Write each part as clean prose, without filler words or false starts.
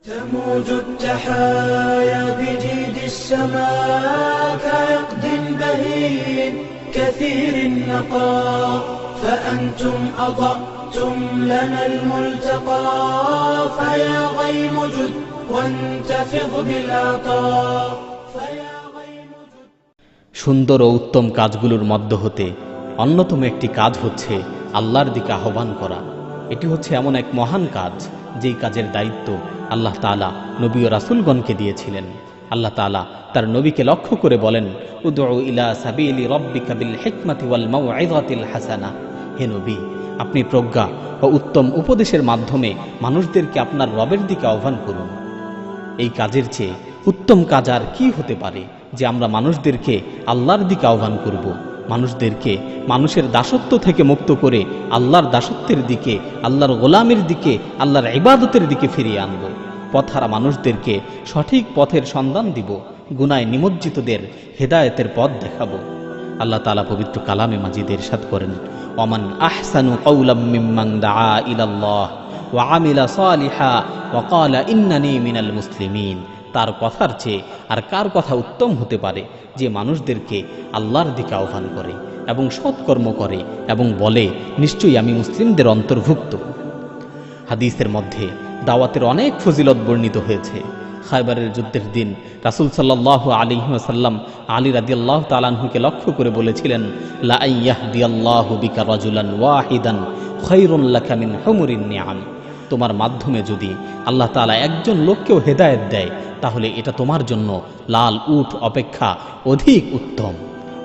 تموج التحايا بجيد السماء كعقد بهين كثير النقاء فأنتم أضأتم لنا الملتقى فيا غيم جد وانتفض بالعطاء সুন্দর ও উত্তম কাজগুলোর মধ্য হতে অন্যতম একটি কাজ হচ্ছে আল্লাহর দিকে আহ্বান করা। এটি হচ্ছে এমন এক মহান কাজ যেই কাজের দায়িত্ব আল্লাহ তাআলা নবী ও রাসূলগণকে দিয়েছিলেন। আল্লাহ তাআলা তার নবীকে লক্ষ্য করে বলেন, উদউ ইলা সাবিলি রাব্বিকা বিল হিকমাতি ওয়াল মাউইযাতিল হাসানা। হে নবী, আপনি প্রজ্ঞা ও উত্তম উপদেশের মাধ্যমে মানুষদেরকে আপনার রবের দিকে আহ্বান করুন। এই কাজের চেয়ে উত্তম কাজ আর কি হতে পারে যে আমরা মানুষদেরকে আল্লাহর দিকে আহ্বান করব, মানুষদেরকে মানুষের দাসত্ব থেকে মুক্ত করে আল্লাহর দাসত্বের দিকে, আল্লাহর গোলামের দিকে, আল্লাহর ইবাদতের দিকে ফিরিয়ে আনব। পথহারা মানুষদেরকে সঠিক পথের সন্ধান দিব, গুনায় নিমজ্জিতদের হেদায়েতের পথ দেখাবো। আল্লাহ তাআলা পবিত্র কালামে মাজিদে ইরশাদ করেন, ওমান আহসানু কাওলাম মিম্মান দাআ ইলাল্লাহ ওয়া আমিলা সালিহা ওয়া ক্বালা ইন্নানী মিনাল মুসলিমিন। তার কথার চেয়ে আর কার কথা উত্তম হতে পারে যে মানুষদেরকে আল্লাহর দিকে আহ্বান করে এবং সৎকর্ম করে এবং বলে, নিশ্চয়ই আমি মুসলিমদের অন্তর্ভুক্ত। হাদিসের মধ্যে দাওয়াতের অনেক ফজিলত বর্ণিত হয়েছে। খায়বারের যুদ্ধের দিন রাসূল সাল্লাল্লাহু আলাইহি ওয়াসাল্লাম আলী রাদিয়াল্লাহু তাআলা আনহুকে লক্ষ্য করে বলেছিলেন, লা আইয়াহদিয়াল্লাহু বিকা রাজুলান ওয়াহিদান খায়রুন লাকা মিন হুমুরিন নিআম। তোমার মাধ্যমে যদি আল্লাহ তাআলা একজন লোককেও হেদায়েত দেয় তাহলে এটা তোমার জন্য লাল উট অপেক্ষা অধিক উত্তম।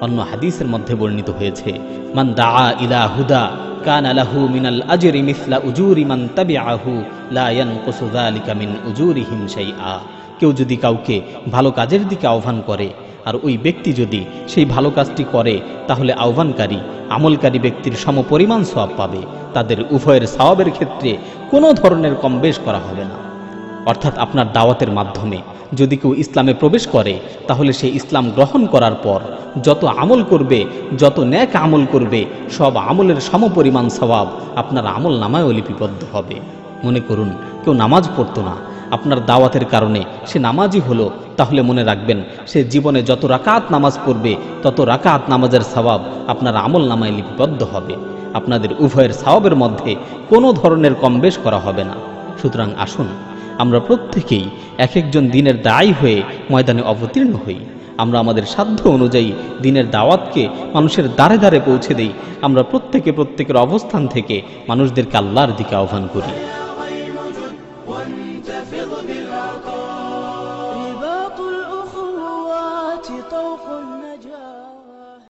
অন্য হাদিসের মধ্যে বর্ণিত হয়েছে, মান দাআ ইলা হুদা কানা লাহু মিনাল আজরি মিসলা উজুরি মান তাবিআহু লা ইয়ানকুসু যালিকা মিন উজুরিহিম শাইআ। কেউ যদি কাউকে ভালো কাজের দিকে আহ্বান করে আর ওই ব্যক্তি যদি সেই ভালো কাজটি করে তাহলে আহ্বানকারী আমলকারী ব্যক্তির সমপরিমাণ সওয়াব পাবে। তাদের উভয়ের সওয়াবের ক্ষেত্রে কোনো ধরনের কম বেশ করা হবে না। অর্থাৎ আপনার দাওয়াতের মাধ্যমে যদি কেউ ইসলামে প্রবেশ করে তাহলে সে ইসলাম গ্রহণ করার পর যত আমল করবে, যত নেক আমল করবে, সব আমলের সমপরিমাণ সওয়াব আপনার আমল নামায়ও লিপিবদ্ধ হবে। মনে করুন কেউ নামাজ পড়তো না, আপনার দাওয়াতের কারণে সে নামাজি হলো, তাহলে মনে রাখবেন সে জীবনে যত রাকাত নামাজ পড়বে তত রাকাত নামাজের সওয়াব আপনার আমল নামায় লিপিবদ্ধ হবে। আপনাদের উভয়ের সওয়াবের মধ্যে কোনো ধরনের কম বেশ করা হবে না। সুতরাং আসুন আমরা প্রত্যেকেই এক একজন দ্বীনের দায়ী হয়ে ময়দানে অবতীর্ণ হই। আমরা আমাদের সাধ্য অনুযায়ী দ্বীনের দাওয়াতকে মানুষের দ্বারে দ্বারে পৌঁছে দেই। আমরা প্রত্যেকের অবস্থান থেকে মানুষদেরকে আল্লাহর দিকে আহ্বান করি। رباط الأخوات طوق النجاة